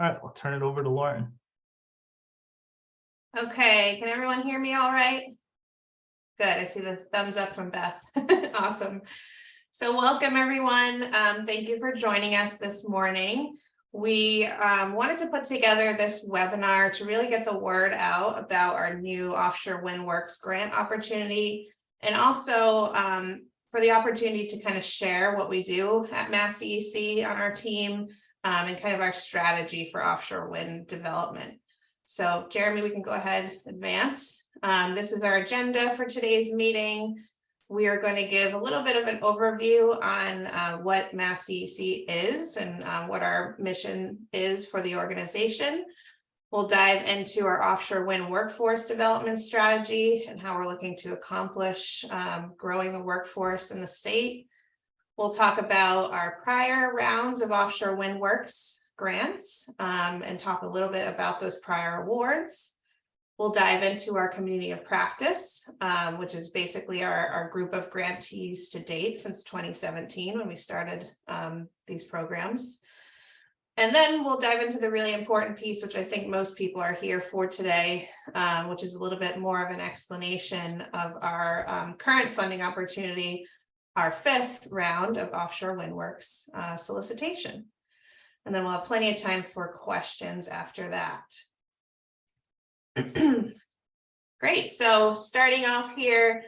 All right, I'll turn it over to Lauren. Okay, can everyone hear me all right? Good, I see the thumbs up from Beth. Awesome. So welcome everyone. Thank you for joining us this morning. We wanted to put together this webinar to really get the word out about our new Offshore Wind Works grant opportunity, and also for the opportunity to kind of share what we do at MassCEC on our team and kind of our strategy for offshore wind development. So Jeremy, we can go ahead, advance. This is our agenda for today's meeting. We are going to give a little bit of an overview on what MassCEC is and what our mission is for the organization. We'll dive into our offshore wind workforce development strategy and how we're looking to accomplish growing the workforce in the state. We'll talk about our prior rounds of Offshore Wind Works grants and talk a little bit about those prior awards. We'll dive into our community of practice, which is basically our group of grantees to date since 2017 when we started these programs. And then we'll dive into the really important piece, which I think most people are here for today, which is a little bit more of an explanation of our current funding opportunity, our 5th round of Offshore Wind Works solicitation. And then we'll have plenty of time for questions after that. Great, so starting off here,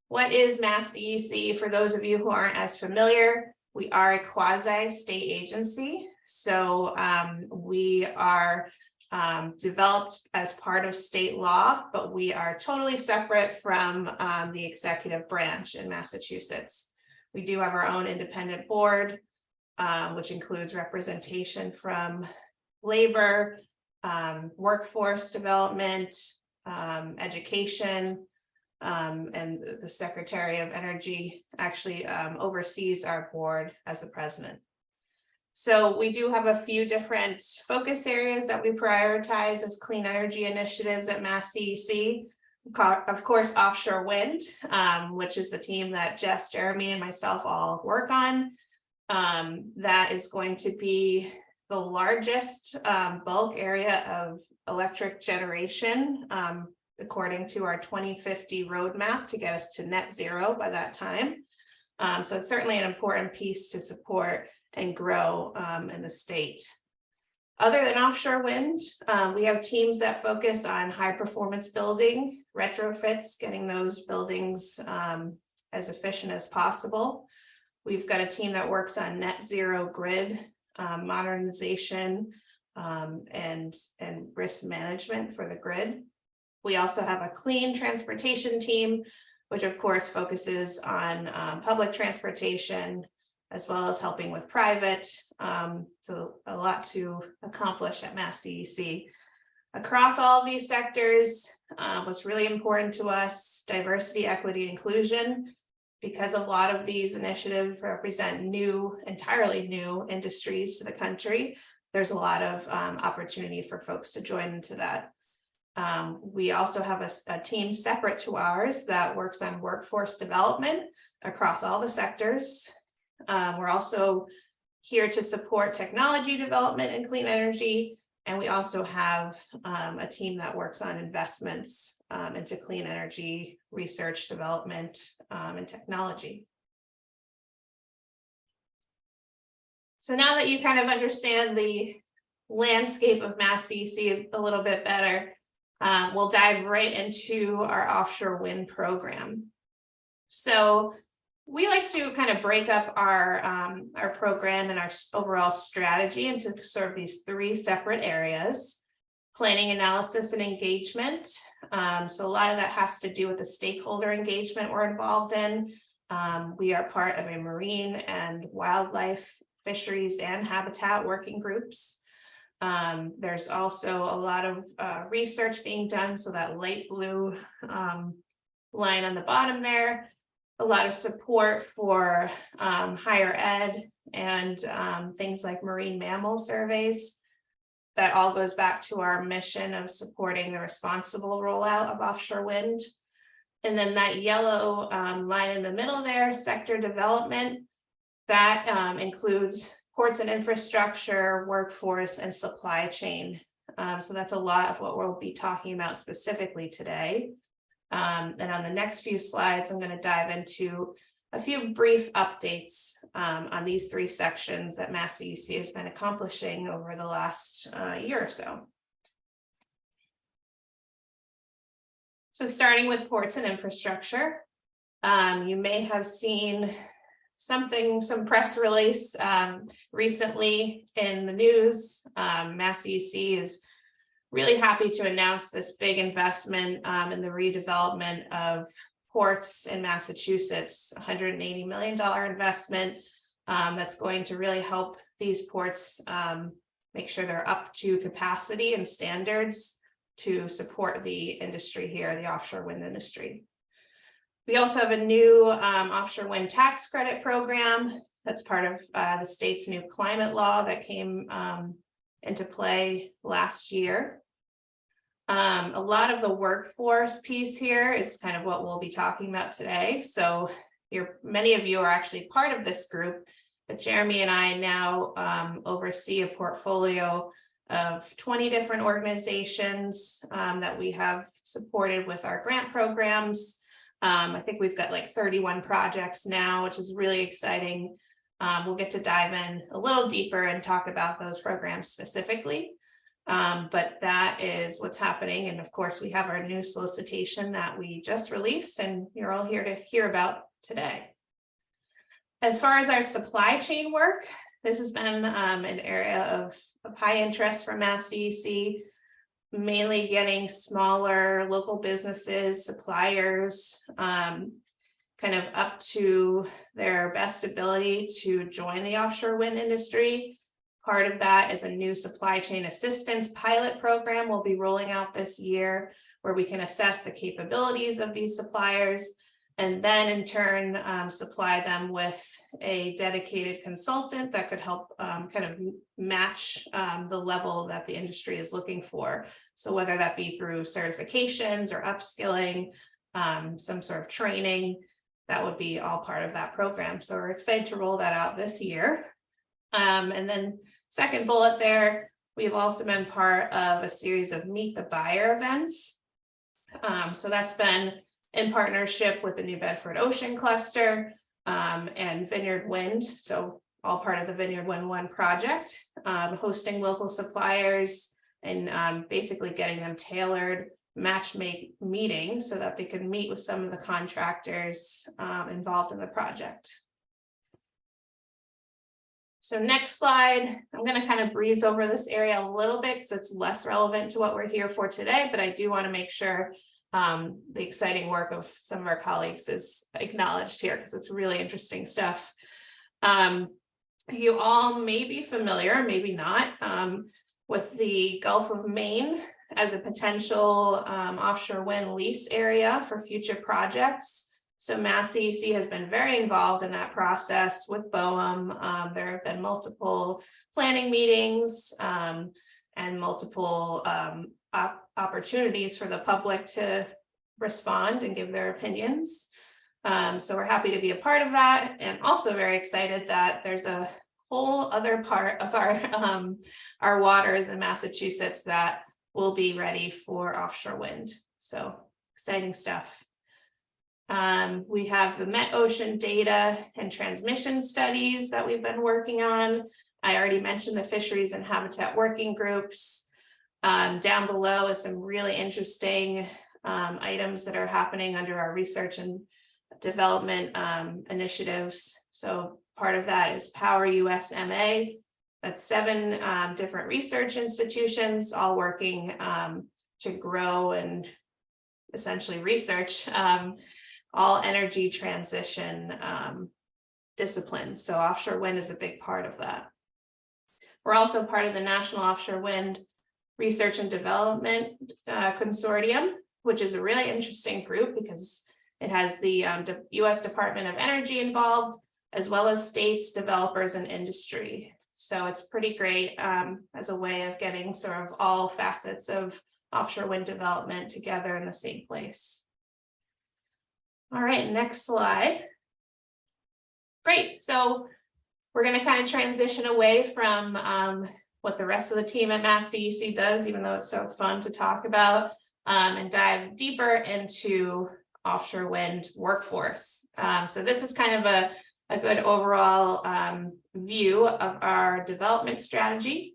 what is MassCEC? For those of you who aren't as familiar, we are a quasi-state agency. So we are developed as part of state law, but we are totally separate from the executive branch in Massachusetts. We do have our own independent board, which includes representation from labor, workforce development, education, and the Secretary of Energy actually oversees our board as the president. So we do have a few different focus areas that we prioritize as clean energy initiatives at MassCEC. Of course, offshore wind, which is the team that Jess, Jeremy, and myself all work on. That is going to be the largest bulk area of electric generation, according to our 2050 roadmap to get us to net zero by that time. So it's certainly an important piece to support and grow in the state. Other than offshore wind, we have teams that focus on high performance building, retrofits, getting those buildings as efficient as possible. We've got a team that works on net zero grid modernization and risk management for the grid. We also have a clean transportation team, which of course focuses on public transportation, as well as helping with private. So a lot to accomplish at MassCEC. Across all of these sectors, what's really important to us, diversity, equity, inclusion, because a lot of these initiatives represent entirely new industries to the country. There's a lot of opportunity for folks to join into that. We also have a team separate to ours that works on workforce development across all the sectors. We're also here to support technology development and clean energy. And we also have a team that works on investments into clean energy, research, development, and technology. So now that you kind of understand the landscape of MassCEC a little bit better, we'll dive right into our offshore wind program. So we like to kind of break up our program and our overall strategy into sort of these 3 separate areas: planning, analysis, and engagement. So a lot of that has to do with the stakeholder engagement we're involved in. We are part of a marine and wildlife, fisheries, and habitat working groups. There's also a lot of research being done, so that light blue line on the bottom there. A lot of support for higher ed and things like marine mammal surveys. That all goes back to our mission of supporting the responsible rollout of offshore wind. And then that yellow line in the middle there, sector development, that includes ports and infrastructure, workforce, and supply chain. So that's a lot of what we'll be talking about specifically today. And on the next few slides, I'm going to dive into a few brief updates on these three sections that MassCEC has been accomplishing over the last year or so. So starting with ports and infrastructure, you may have seen some press release recently in the news. MassCEC is really happy to announce this big investment in the redevelopment of ports in Massachusetts, $180 million investment that's going to really help these ports make sure they're up to capacity and standards to support the industry here, the offshore wind industry. We also have a new offshore wind tax credit program that's part of the state's new climate law that came into play last year. A lot of the workforce piece here is kind of what we'll be talking about today. So many of you are actually part of this group, but Jeremy and I now oversee a portfolio of 20 different organizations that we have supported with our grant programs. I think we've got like 31 projects now, which is really exciting. We'll get to dive in a little deeper and talk about those programs specifically. But that is what's happening. And of course, we have our new solicitation that we just released and you're all here to hear about today. As far as our supply chain work, this has been an area of high interest for MassCEC, mainly getting smaller local businesses, suppliers, kind of up to their best ability to join the offshore wind industry. Part of that is a new supply chain assistance pilot program we'll be rolling out this year, where we can assess the capabilities of these suppliers and then in turn supply them with a dedicated consultant that could help kind of match the level that the industry is looking for. So whether that be through certifications or upskilling, some sort of training, that would be all part of that program. So we're excited to roll that out this year. And then second bullet there, we've also been part of a series of Meet the Buyer events. So that's been in partnership with the New Bedford Ocean Cluster and Vineyard Wind. So all part of the Vineyard Wind 1 project, hosting local suppliers and basically getting them tailored match-make meetings so that they can meet with some of the contractors involved in the project. So next slide, I'm going to kind of breeze over this area a little bit because it's less relevant to what we're here for today, but I do want to make sure the exciting work of some of our colleagues is acknowledged here because it's really interesting stuff. You all may be familiar, maybe not, with the Gulf of Maine as a potential offshore wind lease area for future projects. So MassCEC has been very involved in that process with BOEM. There have been multiple planning meetings and multiple opportunities for the public to respond and give their opinions. So we're happy to be a part of that, and also very excited that there's a whole other part of our waters in Massachusetts that will be ready for offshore wind. So exciting stuff. We have the Met Ocean data and transmission studies that we've been working on. I already mentioned the fisheries and habitat working groups. Down below is some really interesting items that are happening under our research and development initiatives. So part of that is Power USMA. That's 7 different research institutions all working to grow and essentially research all energy transition disciplines. So offshore wind is a big part of that. We're also part of the National Offshore Wind Research and Development Consortium, which is a really interesting group because it has the U.S. Department of Energy involved, as well as states, developers, and industry. So it's pretty great as a way of getting sort of all facets of offshore wind development together in the same place. All right, next slide. Great. So We're going to kind of transition away from what the rest of the team at MassCEC does, even though it's so fun to talk about, and dive deeper into offshore wind workforce. So this is kind of a good overall view of our development strategy.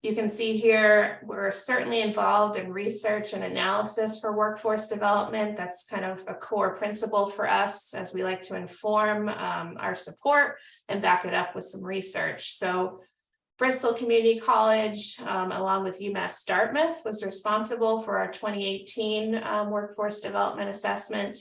You can see here, we're certainly involved in research and analysis for workforce development. That's kind of a core principle for us, as we like to inform our support and back it up with some research. So Bristol Community College, along with UMass Dartmouth, was responsible for our 2018 workforce development assessment.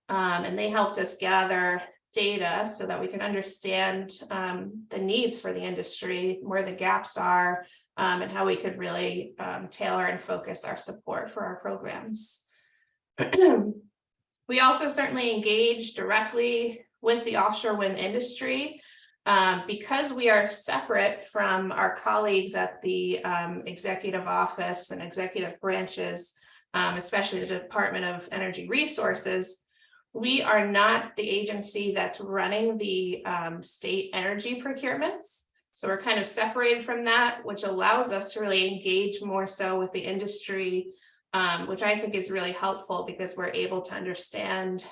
And they helped us gather data so that we can understand the needs for the industry, where the gaps are, and how we could really tailor and focus our support for our programs. We also certainly engage directly with the offshore wind industry because we are separate from our colleagues at the executive office and executive branches, especially the Department of Energy Resources. We are not the agency that's running the state energy procurements. So we're kind of separated from that, which allows us to really engage more so with the industry, which I think is really helpful because we're able to understand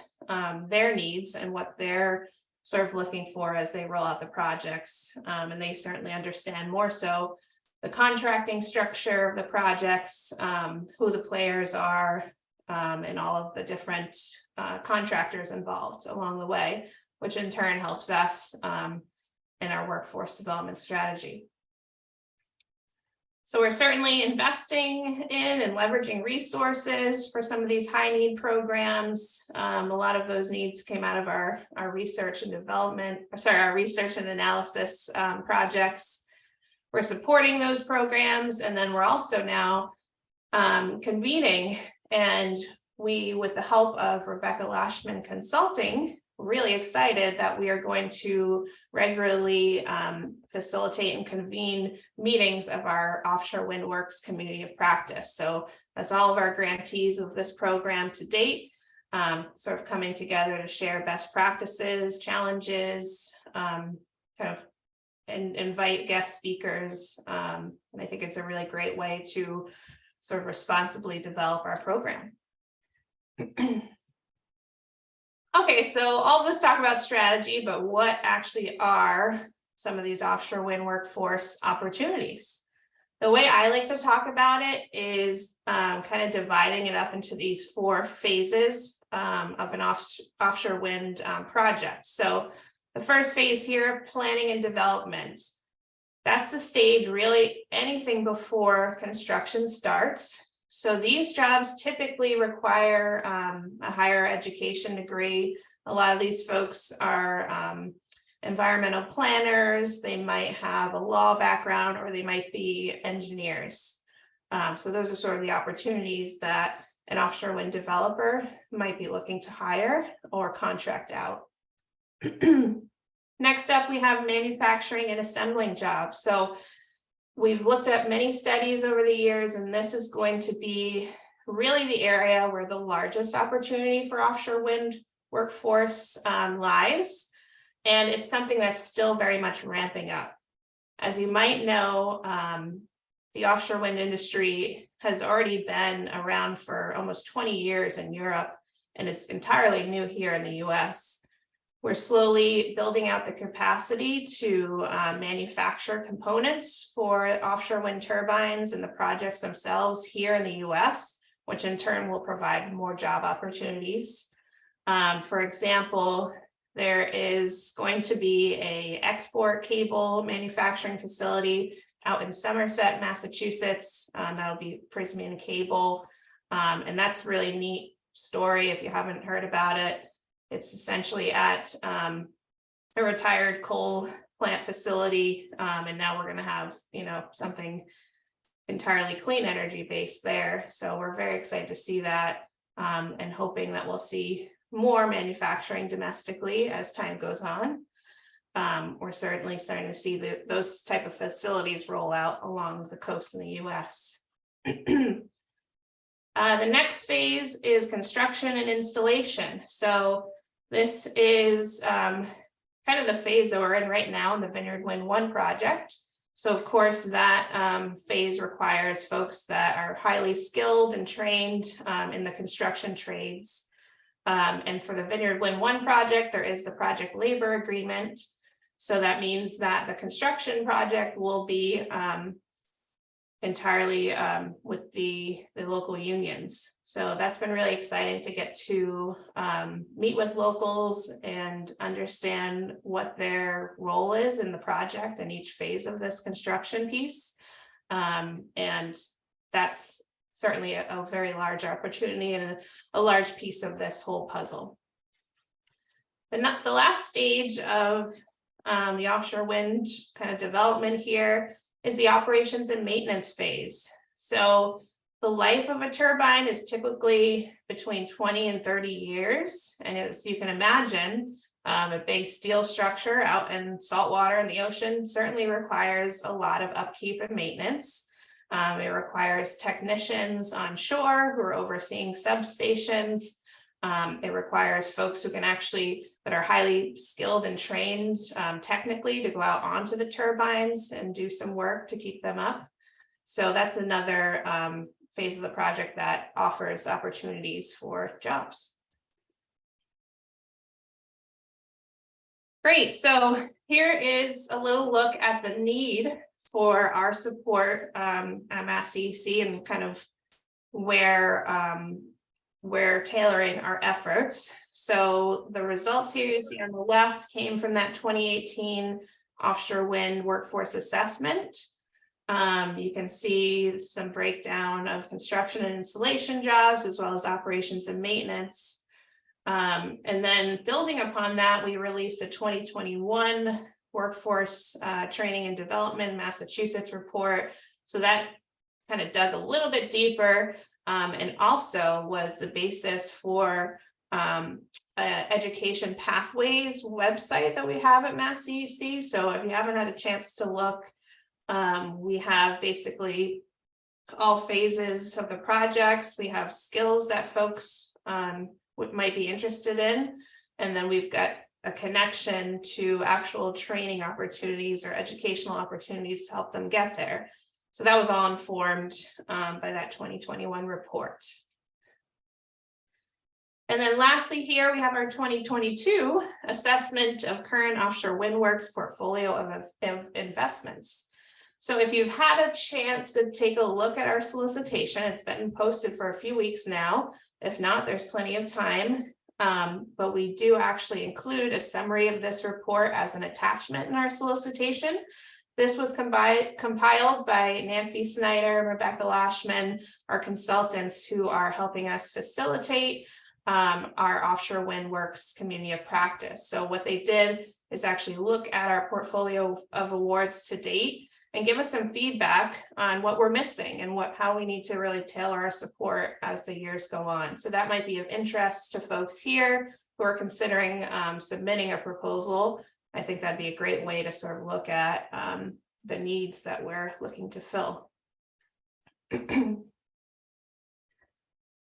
their needs and what they're sort of looking for as they roll out the projects. And they certainly understand more so the contracting structure of the projects, who the players are, and all of the different contractors involved along the way, which in turn helps us in our workforce development strategy. So we're certainly investing in and leveraging resources for some of these high need programs. A lot of those needs came out of our research and development, our research and analysis projects. We're supporting those programs, and then we're also now convening. And we, with the help of Rebecca Lashman Consulting, really excited that we are going to regularly facilitate and convene meetings of our Offshore Wind Works community of practice. So that's all of our grantees of this program to date, sort of coming together to share best practices, challenges, kind of and invite guest speakers. And I think it's a really great way to sort of responsibly develop our program. Okay, so all this talk about strategy, but what actually are some of these offshore wind workforce opportunities? The way I like to talk about it is kind of dividing it up into these 4 phases of an offshore wind project. So the first phase here, planning and development. That's the stage, really anything before construction starts. So these jobs typically require a higher education degree. A lot of these folks are environmental planners. They might have a law background, or they might be engineers. So those are sort of the opportunities that an offshore wind developer might be looking to hire or contract out. Next up, we have manufacturing and assembling jobs. So we've looked at many studies over the years, and this is going to be really the area where the largest opportunity for offshore wind workforce lies. And it's something that's still very much ramping up. As you might know, the offshore wind industry has already been around for almost 20 years in Europe, and is entirely new here in the US. We're slowly building out the capacity to manufacture components for offshore wind turbines and the projects themselves here in the US, which in turn will provide more job opportunities. For example, there is going to be an export cable manufacturing facility out in Somerset, Massachusetts. That'll be Prysmian Cable. And that's a really neat story if you haven't heard about it. It's essentially at a retired coal plant facility, and now we're going to have, something entirely clean energy based there. So we're very excited to see that, and hoping that we'll see more manufacturing domestically as time goes on. We're certainly starting to see those type of facilities roll out along the coast in the US. The next phase is construction and installation. So this is kind of the phase that we're in right now in the Vineyard Wind 1 project. So of course that phase requires folks that are highly skilled and trained in the construction trades. And for the Vineyard Wind 1 project, there is the project labor agreement. So that means that the construction project will be entirely with the local unions. So that's been really exciting to get to meet with locals and understand what their role is in the project and each phase of this construction piece. And that's certainly a very large opportunity and a large piece of this whole puzzle. The last stage of the offshore wind kind of development here is the operations and maintenance phase. So the life of a turbine is typically between 20 and 30 years. And as you can imagine, a big steel structure out in saltwater in the ocean certainly requires a lot of upkeep and maintenance. It requires technicians on shore who are overseeing substations. It requires folks who can that are highly skilled and trained technically to go out onto the turbines and do some work to keep them up. So that's another phase of the project that offers opportunities for jobs. Great, so here is a little look at the need for our support at MassCEC and kind of where we're tailoring our efforts. So the results here you see on the left came from that 2018 Offshore Wind Workforce Assessment. You can see some breakdown of construction and installation jobs, as well as operations and maintenance. And then building upon that, we released a 2021 Workforce Training and Development Massachusetts report. So that kind of dug a little bit deeper and also was the basis for education pathways website that we have at MassCEC. So if you haven't had a chance to look, we have basically all phases of the projects. We have skills that folks might be interested in, and then we've got a connection to actual training opportunities or educational opportunities to help them get there. So that was all informed by that 2021 report. And then lastly here, we have our 2022 assessment of current offshore wind works portfolio of investments. So if you've had a chance to take a look at our solicitation, it's been posted for a few weeks now. If not, there's plenty of time. But we do actually include a summary of this report as an attachment in our solicitation. This was compiled by Nancy Snyder, Rebecca Lashman, our consultants who are helping us facilitate our offshore wind works community of practice. So what they did is actually look at our portfolio of awards to date and give us some feedback on what we're missing and how we need to really tailor our support as the years go on. So that might be of interest to folks here who are considering submitting a proposal. I think that'd be a great way to sort of look at the needs that we're looking to fill.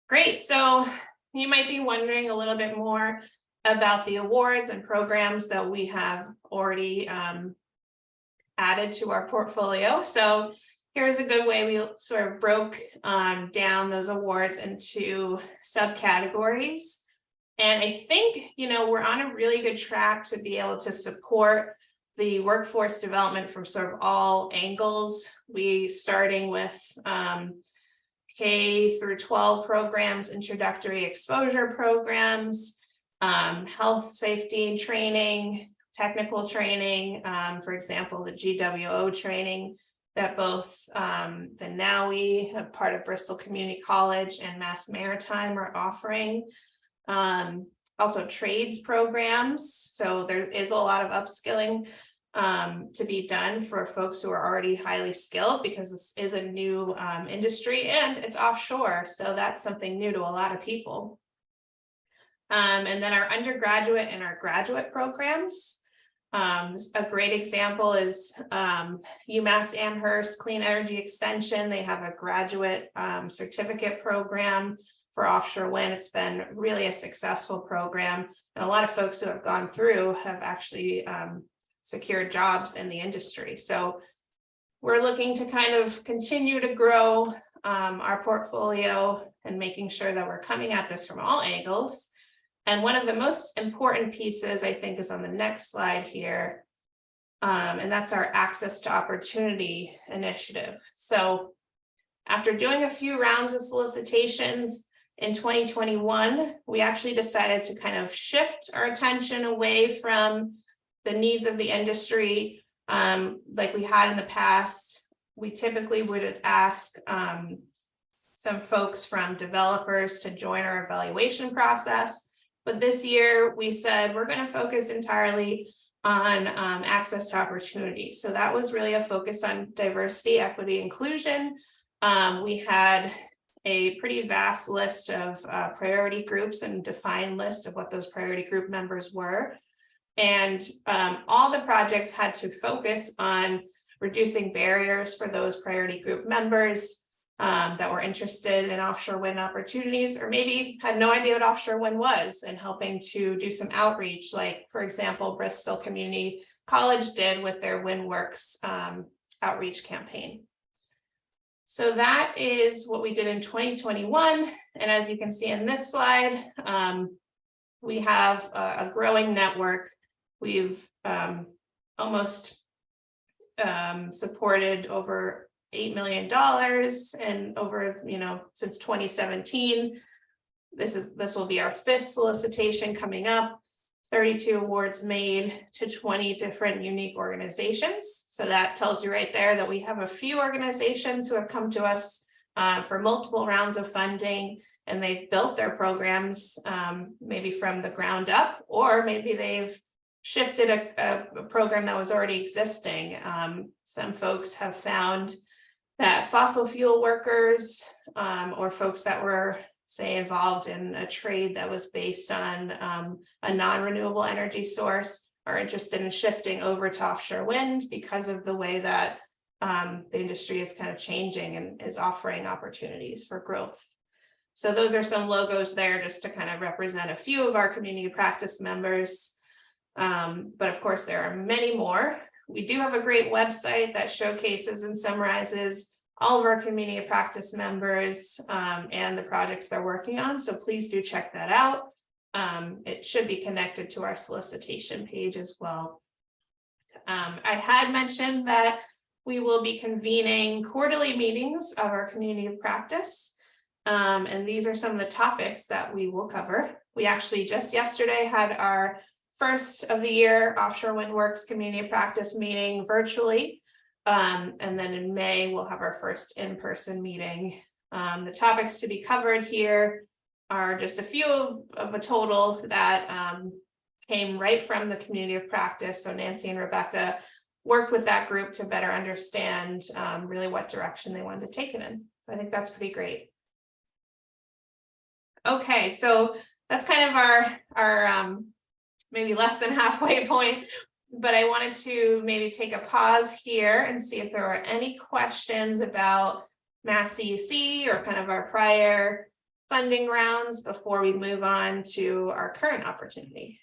Great, so you might be wondering a little bit more about the awards and programs that we have already added to our portfolio. So here's a good way we sort of broke down those awards into subcategories. And I think, we're on a really good track to be able to support the workforce development from sort of all angles. Starting with K through 12 programs, introductory exposure programs, health, safety, training, technical training, for example, the GWO training that both the NAUI, a part of Bristol Community College, and Mass Maritime are offering. Also trades programs. So there is a lot of upskilling to be done for folks who are already highly skilled, because this is a new industry and it's offshore. So that's something new to a lot of people. And then our undergraduate and our graduate programs. A great example is UMass Amherst Clean Energy Extension. They have a graduate certificate program for offshore wind. It's been really a successful program, and a lot of folks who have gone through have actually secured jobs in the industry. So we're looking to kind of continue to grow our portfolio and making sure that we're coming at this from all angles. And one of the most important pieces, I think, is on the next slide here, and that's our Access to Opportunity initiative. So after doing a few rounds of solicitations in 2021, we actually decided to kind of shift our attention away from the needs of the industry like we had in the past. We typically would ask some folks from developers to join our evaluation process. But this year we said we're going to focus entirely on access to opportunity. So that was really a focus on diversity, equity, inclusion. We had a pretty vast list of priority groups and defined list of what those priority group members were. And all the projects had to focus on reducing barriers for those priority group members that were interested in offshore wind opportunities, or maybe had no idea what offshore wind was, and helping to do some outreach, like, for example, Bristol Community College did with their WindWorks outreach campaign. So that is what we did in 2021. And as you can see in this slide, we have a growing network. We've almost supported over $8 million and over, since 2017. This will be our 5th solicitation coming up. 32 awards made to 20 different unique organizations. So that tells you right there that we have a few organizations who have come to us for multiple rounds of funding, and they've built their programs maybe from the ground up, or maybe they've shifted a program that was already existing. Some folks have found that fossil fuel workers or folks that were, say, involved in a trade that was based on a non-renewable energy source are interested in shifting over to offshore wind because of the way that the industry is kind of changing and is offering opportunities for growth. So those are some logos there just to kind of represent a few of our community practice members. But of course, there are many more. We do have a great website that showcases and summarizes all of our community practice members and the projects they're working on. So please do check that out. It should be connected to our solicitation page as well. I had mentioned that we will be convening quarterly meetings of our community of practice. And these are some of the topics that we will cover. We actually just yesterday had our first of the year Offshore Wind Works community of practice meeting virtually. And then in May, we'll have our first in-person meeting. The topics to be covered here are just a few of a total that came right from the community of practice. So Nancy and Rebecca worked with that group to better understand really what direction they wanted to take it in. So I think that's pretty great. Okay, so that's kind of our maybe less than halfway point. But I wanted to maybe take a pause here and see if there were any questions about MassCEC or kind of our prior funding rounds before we move on to our current opportunity.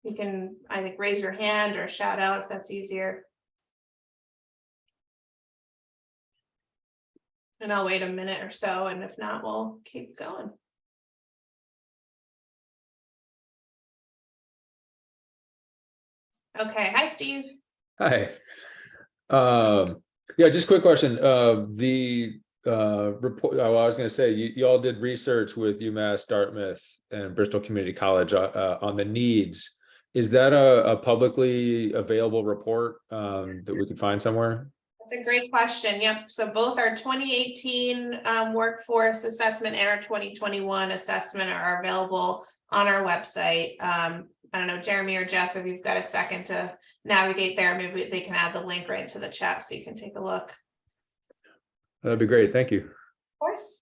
You can, I think, raise your hand or shout out if that's easier. And I'll wait a minute or so, and if not, we'll keep going. Okay, hi Steve. Hi. Yeah, just a quick question. The report, I was going to say, you all did research with UMass, Dartmouth, and Bristol Community College on the needs. Is that a publicly available report that we could find somewhere? That's a great question. Yep. So both our 2018 workforce assessment and our 2021 assessment are available on our website. I don't know, Jeremy or Jess, if you've got a second to navigate there, maybe they can add the link right into the chat so you can take a look. That'd be great. Thank you. Of course.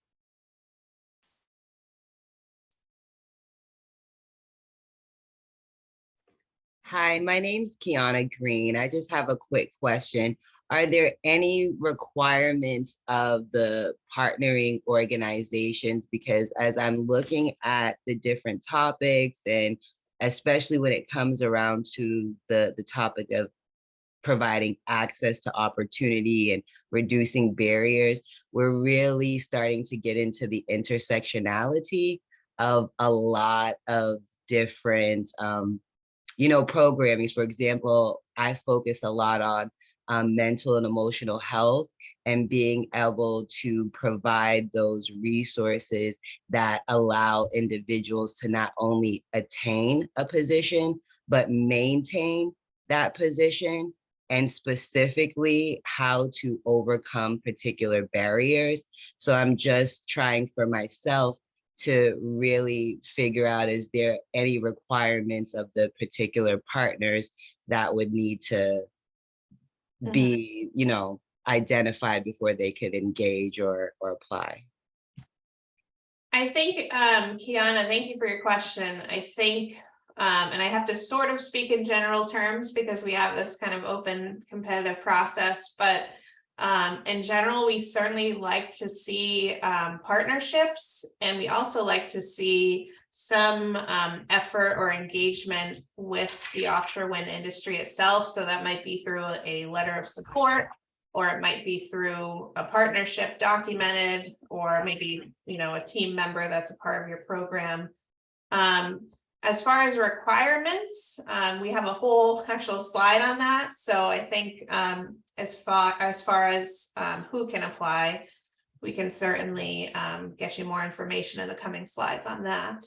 Hi, my name's Kiana Green. I just have a quick question. are there any requirements of the partnering organizations? Because as I'm looking at the different topics, and especially when it comes around to the topic of providing access to opportunity and reducing barriers, we're really starting to get into the intersectionality of a lot of different programmings. For example, I focus a lot on mental and emotional health, and being able to provide those resources that allow individuals to not only attain a position, but maintain that position, and specifically how to overcome particular barriers. So I'm just trying for myself to really figure out, is there any requirements of the particular partners that would need to be, identified before they could engage or apply? I think, Kiana, thank you for your question. I think, and I have to sort of speak in general terms because we have this kind of open competitive process, but in general, we certainly like to see partnerships, and we also like to see some effort or engagement with the offshore wind industry itself. So that might be through a letter of support, or it might be through a partnership documented, or maybe, a team member that's a part of your program. As far as requirements, we have a whole actual slide on that. So I think as far as who can apply, we can certainly get you more information in the coming slides on that.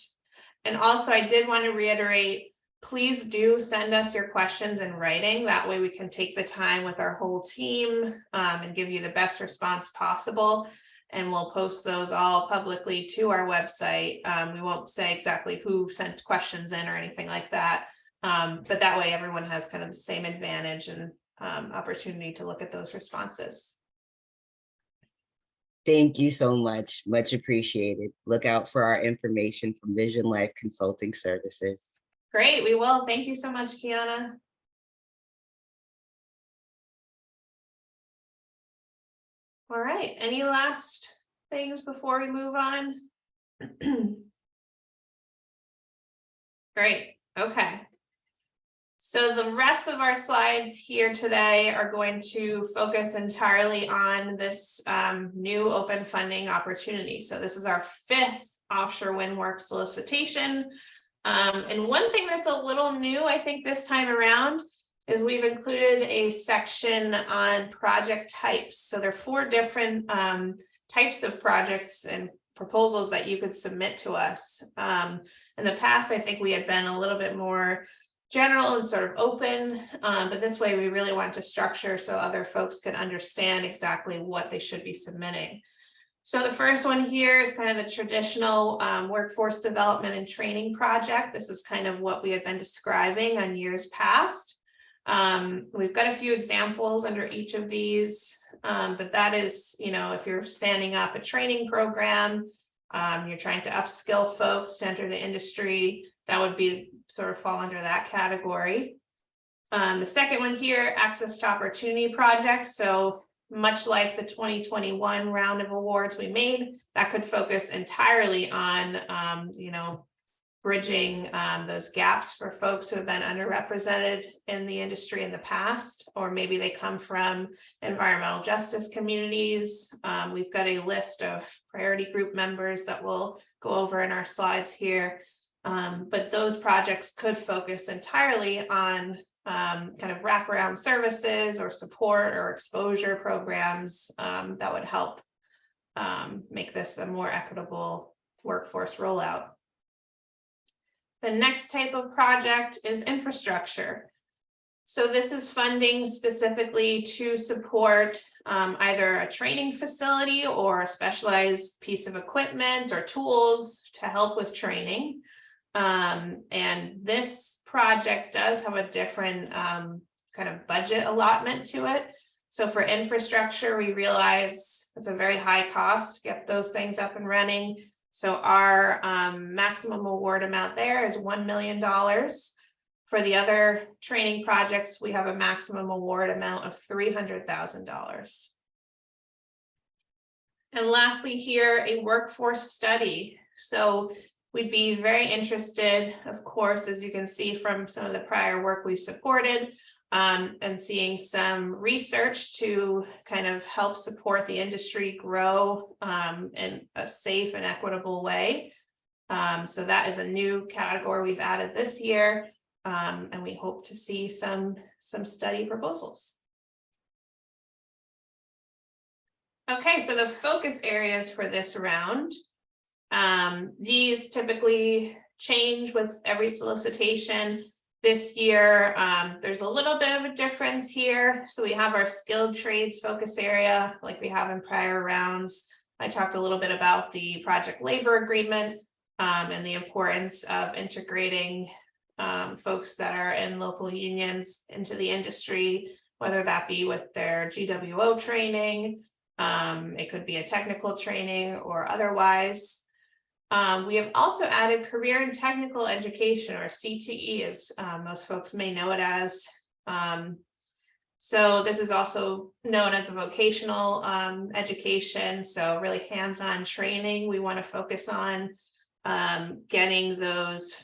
And also, I did want to reiterate, please do send us your questions in writing. That way we can take the time with our whole team and give you the best response possible. And we'll post those all publicly to our website. We won't say exactly who sent questions in or anything like that. But that way everyone has kind of the same advantage and opportunity to look at those responses. Thank you so much. Much appreciated. Look out for our information from Vision Life Consulting Services. Great, we will. Thank you so much, Kiana. All right, any last things before we move on? Great, okay. So the rest of our slides here today are going to focus entirely on this new open funding opportunity. So this is our 5th offshore wind work solicitation. And one thing that's a little new, I think, this time around is we've included a section on project types. So there are 4 different types of projects and proposals that you could submit to us. In the past, I think we had been a little bit more general and sort of open, but this way we really want to structure so other folks can understand exactly what they should be submitting. So the first one here is kind of the traditional workforce development and training project. This is kind of what we had been describing on years past. We've got a few examples under each of these, but that is, if you're standing up a training program, you're trying to upskill folks to enter the industry, that would be sort of fall under that category. The second one here, access to opportunity project. So much like the 2021 round of awards we made, that could focus entirely on, bridging those gaps for folks who have been underrepresented in the industry in the past, or maybe they come from environmental justice communities. We've got a list of priority group members that we'll go over in our slides here. But those projects could focus entirely on kind of wraparound services or support or exposure programs that would help make this a more equitable workforce rollout. The next type of project is infrastructure. So this is funding specifically to support either a training facility or a specialized piece of equipment or tools to help with training. And this project does have a different kind of budget allotment to it. So for infrastructure, we realize it's a very high cost to get those things up and running. So our maximum award amount there is $1 million. For the other training projects, we have a maximum award amount of $300,000. And lastly here, a workforce study. So we'd be very interested, of course, as you can see from some of the prior work we've supported, and seeing some research to kind of help support the industry grow in a safe and equitable way. So that is a new category we've added this year, and we hope to see some study proposals. Okay, so the focus areas for this round, these typically change with every solicitation. This year, there's a little bit of a difference here. So we have our skilled trades focus area like we have in prior rounds. I talked a little bit about the project labor agreement and the importance of integrating folks that are in local unions into the industry, whether that be with their GWO training, it could be a technical training or otherwise. We have also added career and technical education, or CTE, as most folks may know it as. So this is also known as a vocational education, so really hands-on training. We want to focus on getting those,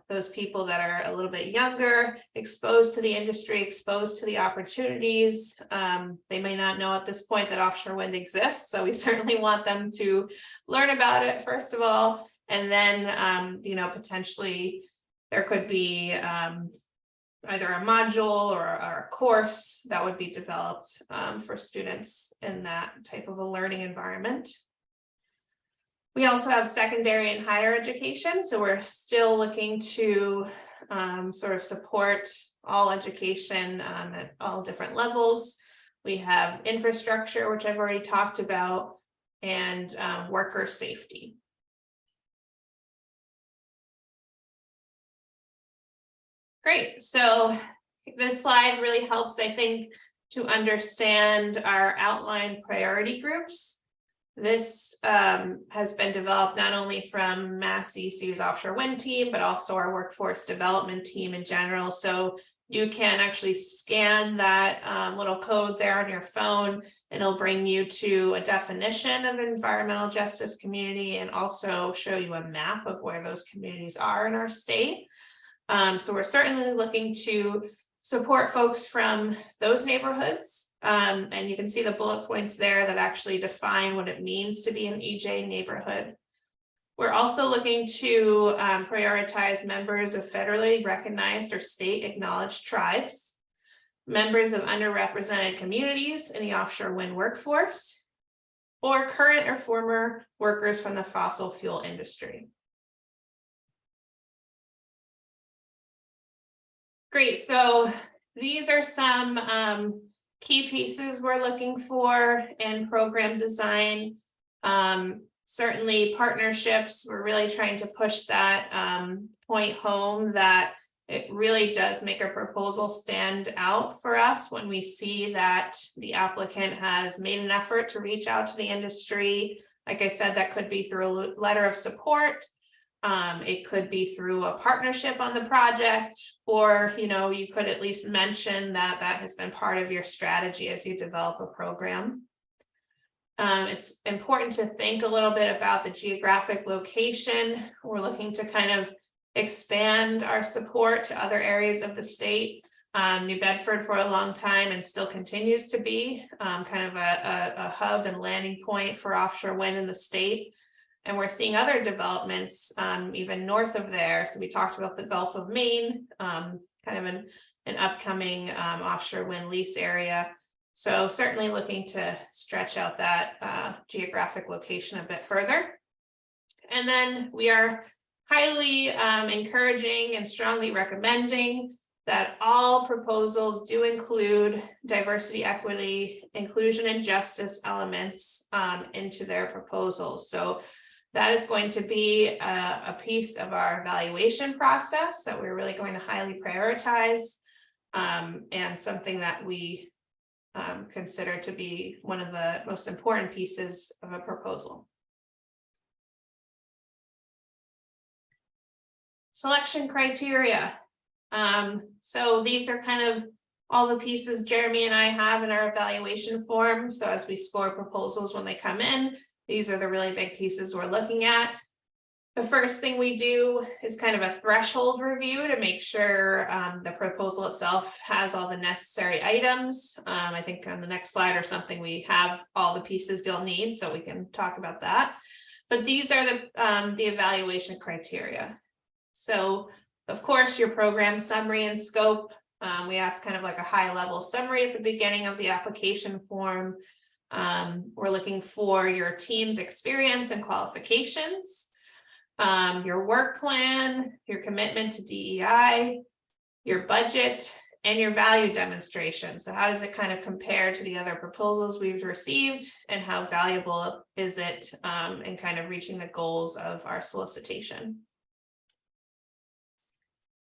those people that are a little bit younger, exposed to the industry, exposed to the opportunities. They may not know at this point that offshore wind exists, so we certainly want them to learn about it first of all, and then potentially there could be either a module or a course that would be developed for students in that type of a learning environment. We also have secondary and higher education, so we're still looking to sort of support all education at all different levels. We have infrastructure, which I've already talked about, and worker safety. Great, so this slide really helps, I think, to understand our outlined priority groups. This has been developed not only from MassCEC's offshore wind team, but also our workforce development team in general. So you can actually scan that little code there on your phone, and it'll bring you to a definition of environmental justice community and also show you a map of where those communities are in our state. So we're certainly looking to support folks from those neighborhoods. And you can see the bullet points there that actually define what it means to be an EJ neighborhood. We're also looking to prioritize members of federally recognized or state acknowledged tribes, members of underrepresented communities in the offshore wind workforce, or current or former workers from the fossil fuel industry. Great, so these are some key pieces we're looking for in program design. Certainly partnerships, we're really trying to push that point home that it really does make a proposal stand out for us when we see that the applicant has made an effort to reach out to the industry. Like I said, that could be through a letter of support. It could be through a partnership on the project, or you could at least mention that that has been part of your strategy as you develop a program. It's important to think a little bit about the geographic location. We're looking to kind of expand our support to other areas of the state. New Bedford for a long time and still continues to be kind of a hub and landing point for offshore wind in the state. And we're seeing other developments even north of there. So we talked about the Gulf of Maine, kind of an upcoming offshore wind lease area. So certainly looking to stretch out that geographic location a bit further. And then we are highly encouraging and strongly recommending that all proposals do include diversity, equity, inclusion, and justice elements into their proposals. So that is going to be a piece of our evaluation process that we're really going to highly prioritize, and something that we consider to be one of the most important pieces of a proposal. Selection criteria. So these are kind of all the pieces Jeremy and I have in our evaluation form. So as we score proposals when they come in, these are the really big pieces we're looking at. The first thing we do is kind of a threshold review to make sure the proposal itself has all the necessary items. I think on the next slide or something, we have all the pieces you'll need, so we can talk about that. But these are the evaluation criteria. So of course, your program summary and scope. We ask kind of like a high level summary at the beginning of the application form. We're looking for your team's experience and qualifications, your work plan, your commitment to DEI, your budget, and your value demonstration. So how does it kind of compare to the other proposals we've received, and how valuable is it in kind of reaching the goals of our solicitation?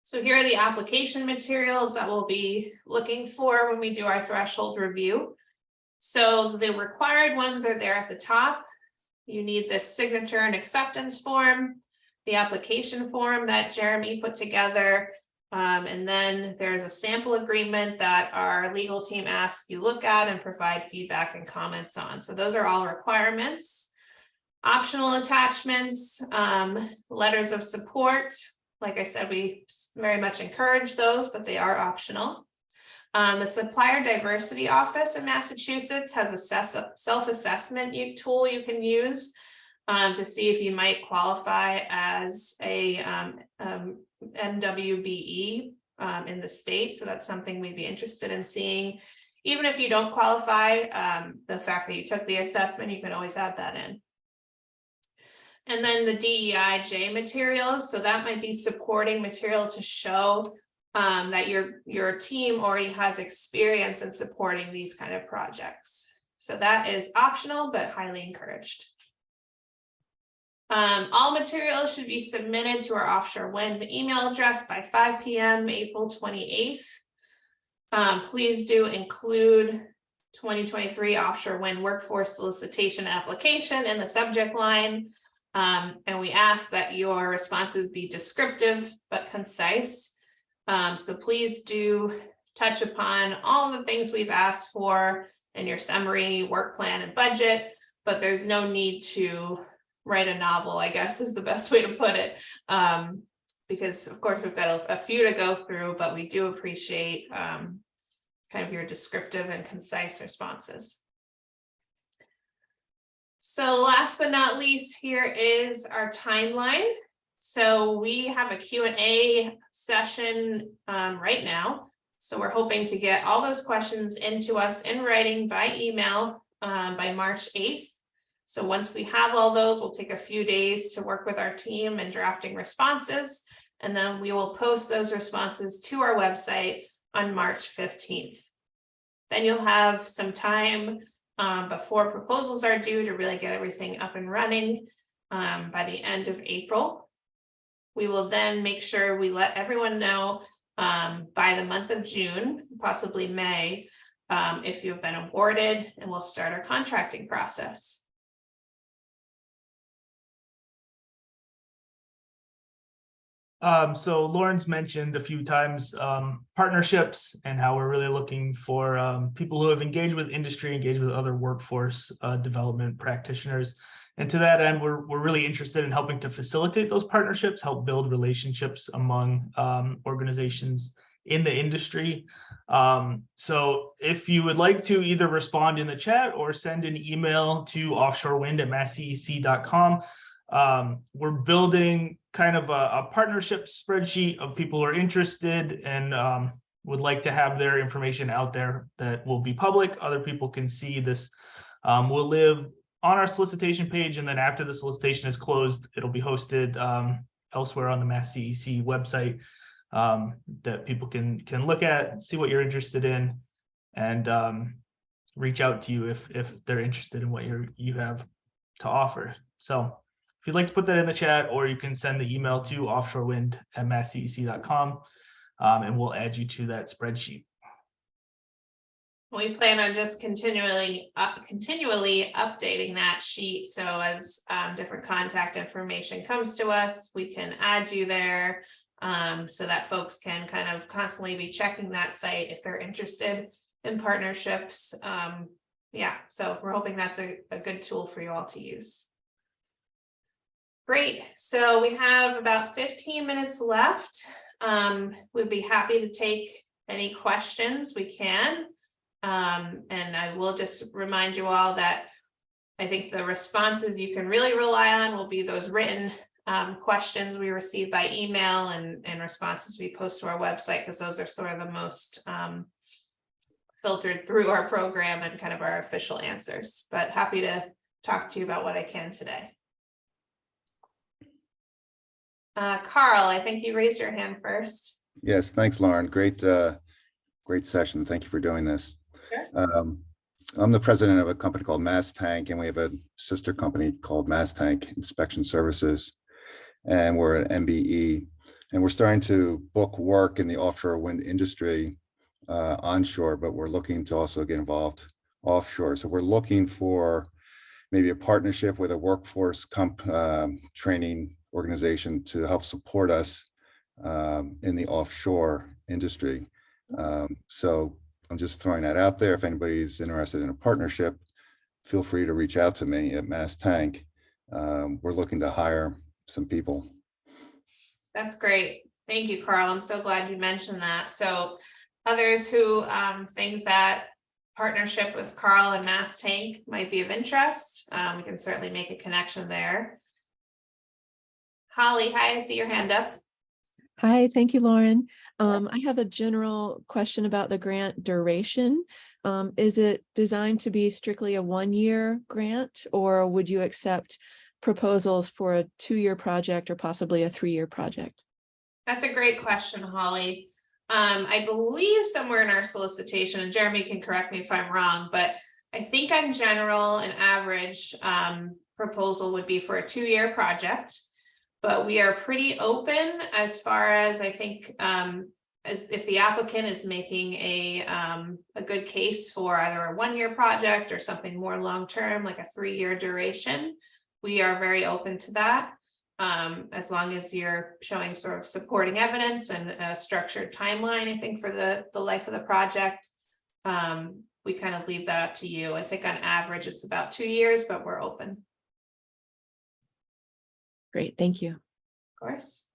So here are the application materials that we'll be looking for when we do our threshold review. So the required ones are there at the top. You need this signature and acceptance form, the application form that Jeremy put together, and then there's a sample agreement that our legal team asks you look at and provide feedback and comments on. So those are all requirements. Optional attachments, letters of support. Like I said, we very much encourage those, but they are optional. The Supplier Diversity Office in Massachusetts has a self-assessment tool you can use to see if you might qualify as a MWBE in the state. So that's something we'd be interested in seeing. Even if you don't qualify, the fact that you took the assessment, you can always add that in. And then the DEIJ materials, so that might be supporting material to show that your team already has experience in supporting these kind of projects. So that is optional, but highly encouraged. All materials should be submitted to our Offshore Wind email address by 5 p.m. April 28th. Please do include 2023 Offshore Wind Workforce Solicitation Application in the subject line. And we ask that your responses be descriptive but concise. So please do touch upon all the things we've asked for in your summary, work plan, and budget, but there's no need to write a novel, I guess is the best way to put it. Because of course we've got a few to go through, but we do appreciate kind of your descriptive and concise responses. So last but not least, here is our timeline. So we have a Q&A session right now. So we're hoping to get all those questions into us in writing by email by March 8th. So once we have all those, we'll take a few days to work with our team in drafting responses, and then we will post those responses to our website on March 15th. Then you'll have some time before proposals are due to really get everything up and running by the end of April. We will then make sure we let everyone know by the month of June, possibly May, if you've been awarded, and we'll start our contracting process. So Lauren's mentioned a few times partnerships and how we're really looking for people who have engaged with industry, engaged with other workforce development practitioners. And to that end, we're really interested in helping to facilitate those partnerships, help build relationships among organizations in the industry. So if you would like to either respond in the chat or send an email to offshorewind@masscec.com. We're building kind of a partnership spreadsheet of people who are interested and would like to have their information out there that will be public. Other people can see this. Will live on our solicitation page, and then after the solicitation is closed, it'll be hosted elsewhere on the MassCEC website that people can look at, see what you're interested in, and reach out to you if they're interested in what you have to offer. So if you'd like to put that in the chat, or you can send the email to offshorewind@masscec.com, and we'll add you to that spreadsheet. We plan on just continually updating that sheet. So as different contact information comes to us, we can add you there. so that folks can kind of constantly be checking that site if they're interested in partnerships. Yeah, so we're hoping that's a good tool for you all to use. Great, so we have about 15 minutes left. We'd be happy to take any questions we can. And I will just remind you all that I think the responses you can really rely on will be those written questions we receive by email and responses we post to our website, because those are sort of the most filtered through our program and kind of our official answers. But happy to talk to you about what I can today. Carl, I think you raised your hand first. Yes, thanks, Lauren. Great session. Thank you for doing this. Sure. I'm the president of a company called MassCEC, and we have a sister company called MassCEC Inspection Services, and we're an MBE, and we're starting to book work in the offshore wind industry onshore, but we're looking to also get involved offshore. So we're looking for maybe a partnership with a workforce training organization to help support us in the offshore industry. So I'm just throwing that out there. If anybody's interested in a partnership, feel free to reach out to me at MassCEC. We're looking to hire some people. That's great. Thank you, Carl. I'm so glad you mentioned that. So others who think that partnership with Carl and MassCEC might be of interest, we can certainly make a connection there. Holly, hi, I see your hand up. Hi, thank you, Lauren. I have a general question about the grant duration. Is it designed to be strictly a 1-year grant, or would you accept proposals for a 2-year project or possibly a 3-year project? That's a great question, Holly. I believe somewhere in our solicitation, and Jeremy can correct me if I'm wrong, but I think in general, an average proposal would be for a 2-year project. But we are pretty open as far as, I think, as if the applicant is making a good case for either a 1-year project or something more long-term, like a 3-year duration. We are very open to that, as long as you're showing sort of supporting evidence and a structured timeline, I think, for the life of the project. We kind of leave that up to you. I think on average, it's about 2 years, but we're open. Great, thank you. Of course.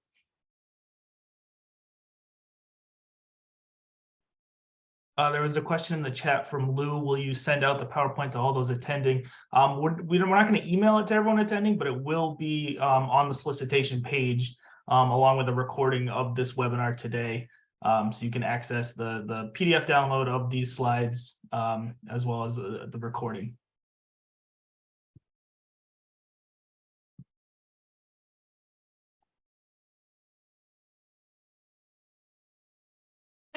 There was a question in the chat from Lou. Will you send out the PowerPoint to all those attending? We're not going to email it to everyone attending, but it will be on the solicitation page along with a recording of this webinar today. So you can access the PDF download of these slides as well as the recording.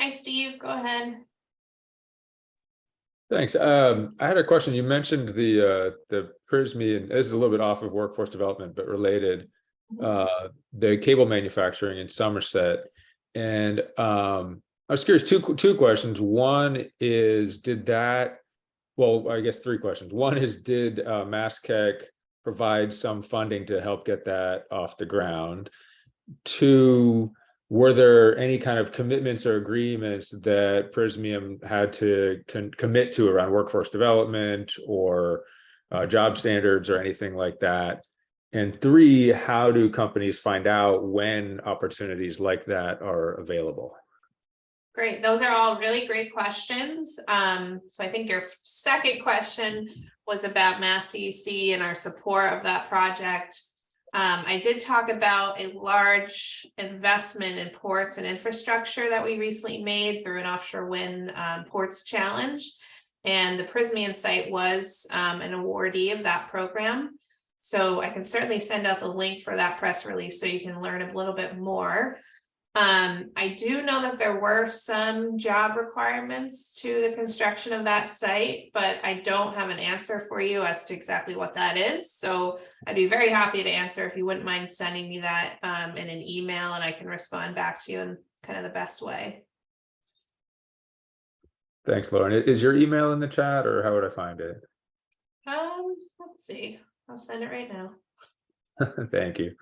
Hi, Steve, go ahead. Thanks. I had a question. You mentioned the PRISME, and this is a little bit off of workforce development, but related, the cable manufacturing in Somerset. And I was curious, two questions. One is, well, I guess 3 questions. One is, did MassCEC provide some funding to help get that off the ground? 2, were there any kind of commitments or agreements that Prismium had to commit to around workforce development or job standards or anything like that? And 3, how do companies find out when opportunities like that are available? Great, those are all really great questions. So I think your second question was about MassCEC and our support of that project. I did talk about a large investment in ports and infrastructure that we recently made through an offshore wind ports challenge. And the Prismian site was an awardee of that program. So I can certainly send out the link for that press release so you can learn a little bit more. I do know that there were some job requirements to the construction of that site, but I don't have an answer for you as to exactly what that is. So I'd be very happy to answer if you wouldn't mind sending me that in an email, and I can respond back to you in kind of the best way. Thanks, Lauren. Is your email in the chat, or how would I find it? Let's see. I'll send it right now. Thank you.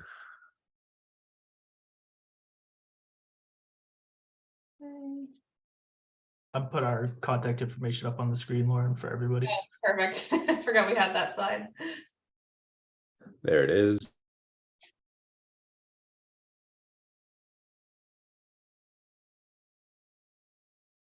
I'll put our contact information up on the screen, Lauren, for everybody. Perfect. I forgot we had that slide. There it is.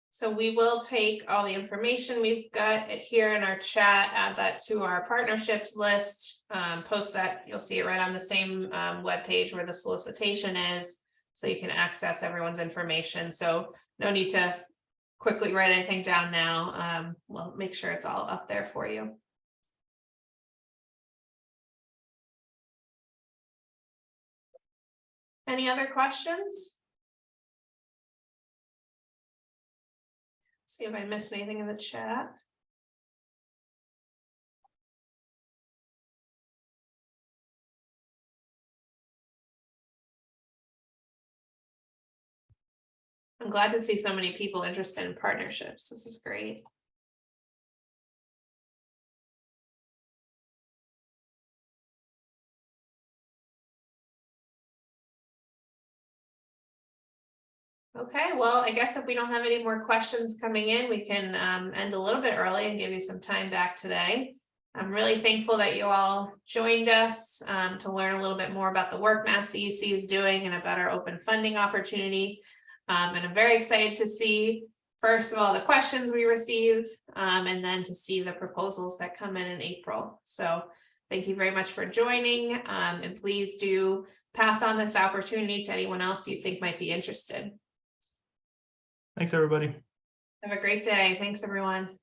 So we will take all the information we've got here in our chat, add that to our partnerships list, post that. You'll see it right on the same webpage where the solicitation is, so you can access everyone's information. So no need to quickly write anything down now. We'll make sure it's all up there for you. Any other questions? See if I missed anything in the chat. I'm glad to see so many people interested in partnerships. This is great. Okay, well, I guess if we don't have any more questions coming in, we can end a little bit early and give you some time back today. I'm really thankful that you all joined us to learn a little bit more about the work MassCEC is doing and about our open funding opportunity. And I'm very excited to see, first of all, the questions we receive, and then to see the proposals that come in April. So thank you very much for joining, and please do pass on this opportunity to anyone else you think might be interested. Thanks, everybody. Have a great day. Thanks, everyone.